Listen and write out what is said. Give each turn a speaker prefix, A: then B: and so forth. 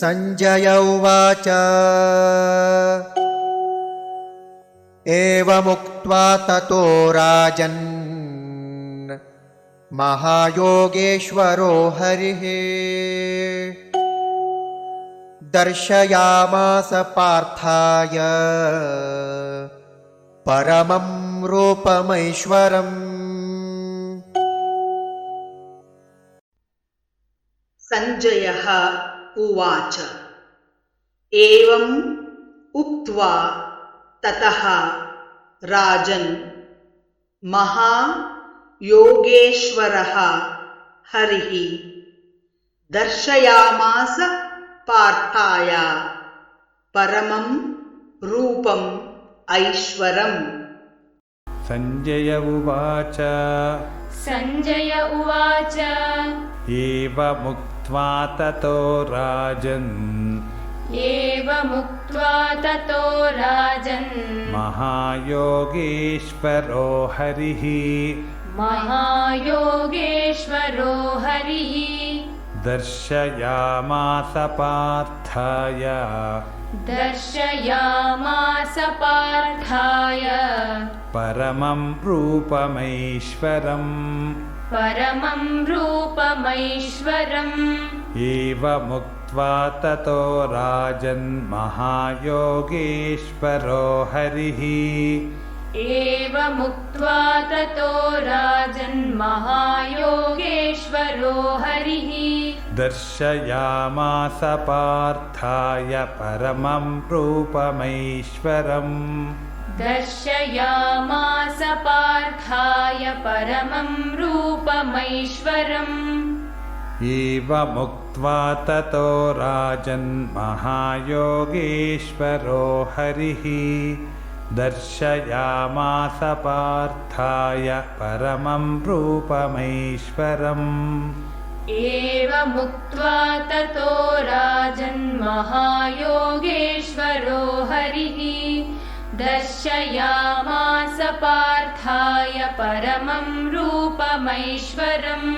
A: संजय उवाच एवमुक्त्वा ततो राजन् महायोगेश्वरो हरिः दर्शयामास पार्थाय परमं रूपमैश्वरम्।
B: संजयः उवाच एवम् उक्त्वा ततः राजन् महायोगेश्वरः हरिः दर्शयामास पार्थाय परमं रूपम् ऐश्वरम्।
C: संजय उवाच एवमुक्त्वा ततो राजन् महायोगेश्वरो हरिः दर्शयामास पार्थाय परमं रूपमैश्वरम्। एवमुक्त्वा ततो राजन् महायोगेश्वरो हरिः दर्शयामास पार्थाय परमं रूपमैश्वरम्। एवमुक्त्वा ततो राजन् महायोगेश्वरो हरिः दर्शयामास पार्थाय परमं रूपमैश्वरम्।
D: एवमुक्त्वा ततो राजन् महायोगेश्वरो हरिः दर्शयामास पार्थाय परमं रूपमैश्वरम्।